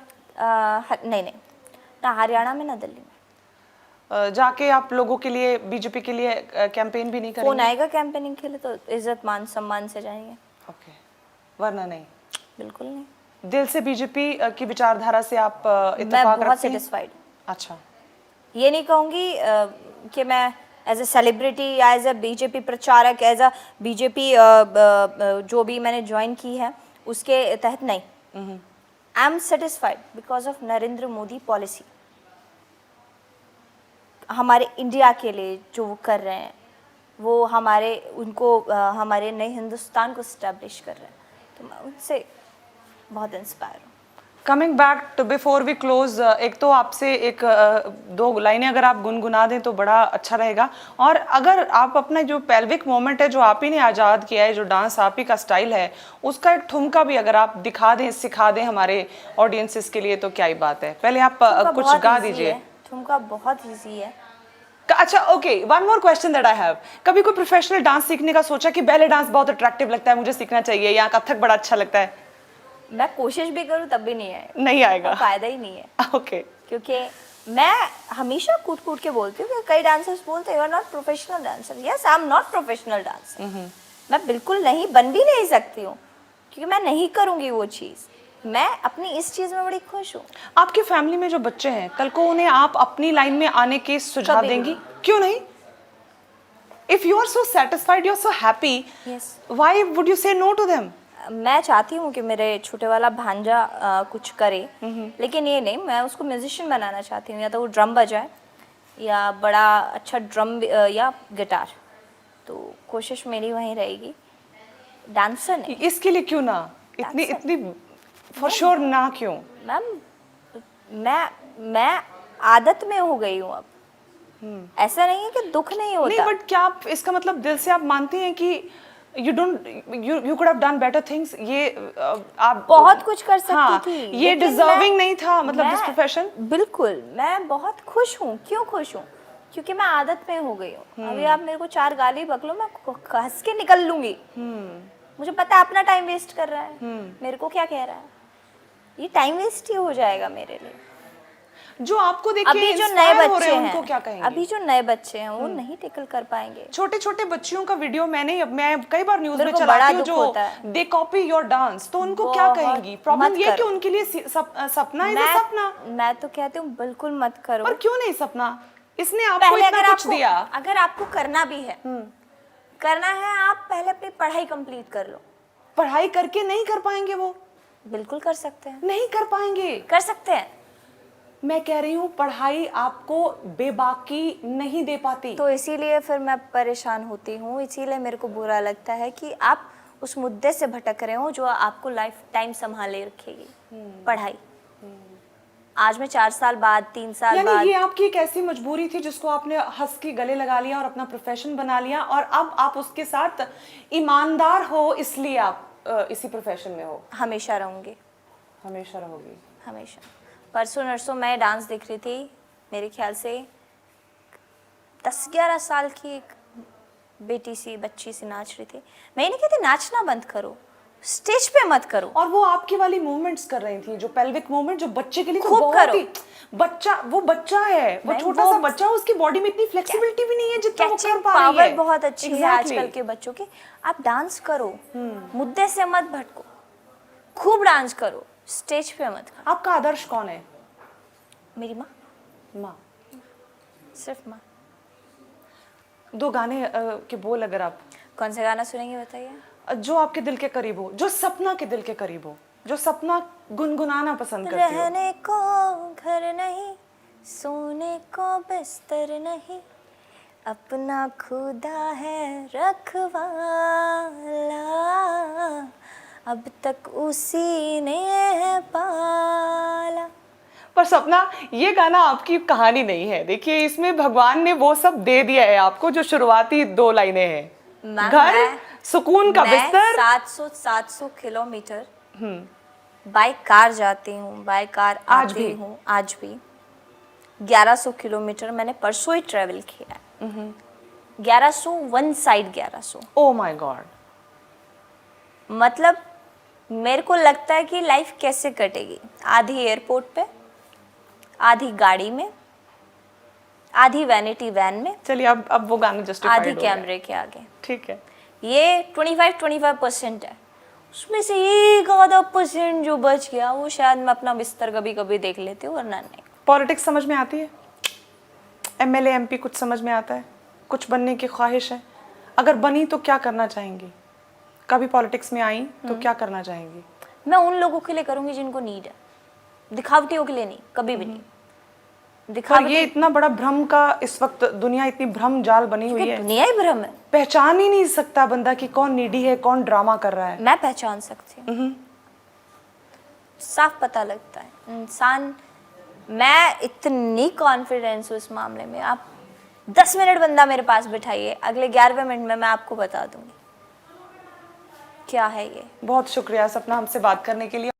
नहीं, ना हरियाणा में ना दिल्ली में। जाके आप लोगों के लिए, बीजेपी के लिए कैंपेन भी नहीं करेंगे? फोन आएगा कैंपेनिंग के लिए तो इज्जत मान सम्मान से जाएंगे। ओके, वरना नहीं? बिल्कुल नहीं। दिल से बीजेपी की विचारधारा से आप मैं इत्तेफाक बहुत रखती हैं? सेटिस्फाइड। अच्छा, ये नहीं कहूँगी कि मैं एज ए सेलिब्रिटी या एज ए बीजेपी प्रचारक, एज अ बीजेपी जो भी मैंने ज्वाइन की है उसके तहत नहीं। I am satisfied because of Narendra Modi policy. हमारे इंडिया के लिए जो वो कर रहे हैं, वो हमारे नए हिंदुस्तान को स्टैब्लिश कर रहे हैं, तो मैं उनसे बहुत इंस्पायर हूँ। Coming back to before we close, एक तो आपसे एक दो लाइनें अगर आप गुनगुना दें तो बड़ा अच्छा रहेगा। और अगर आप अपना जो पेल्विक मोमेंट है जो आप ही ने आज़ाद किया है, जो डांस आप ही का स्टाइल है, उसका एक ठुमका भी अगर आप दिखा दें, सिखा दें हमारे ऑडियंसेस के लिए तो क्या ही बात है। पहले आप कुछ गा दीजिए। ठुमका बहुत ईजी है। अच्छा okay, one more question that I have, कभी कोई प्रोफेशनल डांस सीखने का सोचा कि बैले डांस बहुत अट्रैक्टिव लगता है, मुझे सीखना चाहिए, या कथक बड़ा अच्छा लगता है? मैं कोशिश भी करूँ तब भी नहीं आएगा, फायदा ही नहीं है। ओके क्योंकि मैं हमेशा कूट कूट के बोलती हूँ कि कई डांसर्स बोलते हैं you are not professional dancer. Yes, I am not professional dancer. मैं बिल्कुल नहीं, बन भी नहीं सकती हूँ, क्योंकि मैं नहीं करूँगी वो चीज़। मैं अपनी इस चीज़ में बड़ी खुश हूँ। आपकी फैमिली में जो बच्चे हैं, कल को उन्हें आप अपनी लाइन में आने के सुझाव देंगी? क्यों नहीं? If you are so satisfied, you are so happy, why would you say no to them? मैं चाहती हूँ कि मेरे छोटे वाला भांजा कुछ करे, लेकिन ये नहीं, मैं उसको म्यूजिशियन बनाना चाहती हूँ। या तो वो ड्रम बजाए या बड़ा अच्छा ड्रम या गिटार, तो कोशिश मेरी वहीं रहेगी। डांसर नहीं। इसके लिए क्यों ना इतनी फॉर श्योर ना क्यों? मैम मैं आदत में हो गई हूँ अब। ऐसा नहीं है कि दुख नहीं होता। नहीं, बट क्या आप इसका मतलब दिल से आप मानती हैं कि you could have done better things? ये आप बहुत कुछ कर सकती थी, ये डिजर्विंग नहीं था, मतलब दिस प्रोफेशन। बिल्कुल, मैं बहुत खुश हूँ। क्यों खुश हूँ? क्योंकि मैं आदत में हो गई हूँ। अभी आप मेरे को 4 गाली बकलो, मैं हंस के निकल लूंगी। मुझे पता है अपना टाइम वेस्ट कर रहा है, मेरे को क्या कह रहा है, ये टाइम वेस्ट ही हो जाएगा मेरे लिए। जो आपको देखिए अभी जो नए बच्चे हैं, उनको क्या कहेंगे? अभी जो नए बच्चे हैं वो नहीं टेकल कर पाएंगे। छोटे छोटे बच्चियों का वीडियो मैं कई बार न्यूज में चलाती हूँ जो दे कॉपी योर डांस, तो उनको क्या कहेंगी? प्रॉब्लम ये कि उनके लिए सपना है, सपना। मैं तो कहती हूँ बिल्कुल मत करो। पर क्यों नहीं सपना? इसने आपको इतना कुछ दिया। अगर आपको करना भी है, करना है, आप पहले अपनी पढ़ाई कंप्लीट कर लो। पढ़ाई करके नहीं कर पाएंगे वो? बिल्कुल कर सकते हैं। नहीं कर पाएंगे? कर सकते हैं। मैं कह रही हूँ पढ़ाई आपको बेबाकी नहीं दे पाती। तो इसीलिए फिर मैं परेशान होती हूँ, इसीलिए मेरे को बुरा लगता है कि आप उस मुद्दे से भटक रहे हो जो आपको लाइफ टाइम संभाले रखेगी, पढ़ाई। आज मैं 4 साल बाद, 3 साल बाद, ये आपकी एक ऐसी मजबूरी थी जिसको आपने हंस के गले लगा लिया और अपना प्रोफेशन बना लिया, और अब आप उसके साथ ईमानदार हो, इसलिए आप इसी प्रोफेशन में हो। हमेशा रहूंगी। हमेशा रहोगी? हमेशा। परसों नरसों मैं डांस देख रही थी, मेरे ख्याल से 10-11 साल की एक बच्ची सी नाच रही थी। मैं ये नहीं कहती नाचना बंद करो, स्टेज पे मत करो। और वो आपकी वाली मूवमेंट्स कर रही थी, जो पेल्विक मूवमेंट, जो बच्चे के लिए तो खूब बहुत करो। ही वो बच्चा है, वो छोटा सा बच्चा, उसकी बॉडी में इतनी फ्लेक्सिबिलिटी भी नहीं है जितना वो कर पा रही है। पावर बहुत अच्छी है आजकल के बच्चों की। आप डांस करो, मुद्दे से मत भटको, खूब डांस करो, स्टेज पे मत करो। आपका आदर्श कौन है? मेरी माँ। माँ? सिर्फ माँ। 2 गाने के बोल अगर आप। कौन सा गाना सुनेंगे बताइए? जो आपके दिल के करीब हो, जो सपना के दिल के करीब हो, जो सपना गुनगुनाना पसंद करती हो। रहने को घर नहीं, सोने को बिस्तर नहीं, अपना खुदा है रखवाला, अब तक उसी ने है पाला। पर सपना, ये गाना आपकी कहानी नहीं है। देखिए, इसमें भगवान ने वो सब दे दिया है आपको जो शुरुआती 2 लाइनें हैं। घर, सुकून का बिस्तर। 700 किलोमीटर बाय कार जाती हूँ, बाय कार आती हूँ। आज भी 1100 किलोमीटर मैंने परसों ही ट्रेवल किया है। 1100 one side 1100। Oh my God. मतलब मेरे को लगता है कि लाइफ कैसे कटेगी, आधी एयरपोर्ट पे, आधी गाड़ी में, आधी वैनिटी वैन में। चलिए अब वो गाना जस्टिफाइड हो आधी कैमरे के आगे। ठीक है, ये 25% है। उसमें से 1% जो बच गया वो शायद मैं अपना बिस्तर कभी कभी देख लेती हूँ, वरना नहीं। पॉलिटिक्स समझ में आती है? MLA MP कुछ समझ में आता है? कुछ बनने की ख्वाहिश है? अगर बनी तो क्या करना चाहेंगी? कभी पॉलिटिक्स में आई तो क्या करना चाहेंगी? मैं उन लोगों के लिए करूँगी जिनको नीड है, दिखावटियों के लिए नहीं, कभी भी नहीं। पर ये इतना बड़ा भ्रम का इस वक्त दुनिया इतनी भ्रम जाल बनी हुई है, दुनिया ही भ्रम है। पहचान ही नहीं सकता बंदा कि कौन नीडी है, कौन ड्रामा कर रहा है। मैं पहचान सकती हूँ, साफ पता लगता है इंसान। मैं इतनी कॉन्फिडेंस हूँ इस मामले में, आप 10 मिनट बंदा मेरे पास बिठाइए, अगले 11वें मिनट में मैं आपको बता दूंगी क्या है ये। बहुत शुक्रिया सपना हमसे बात करने के लिए।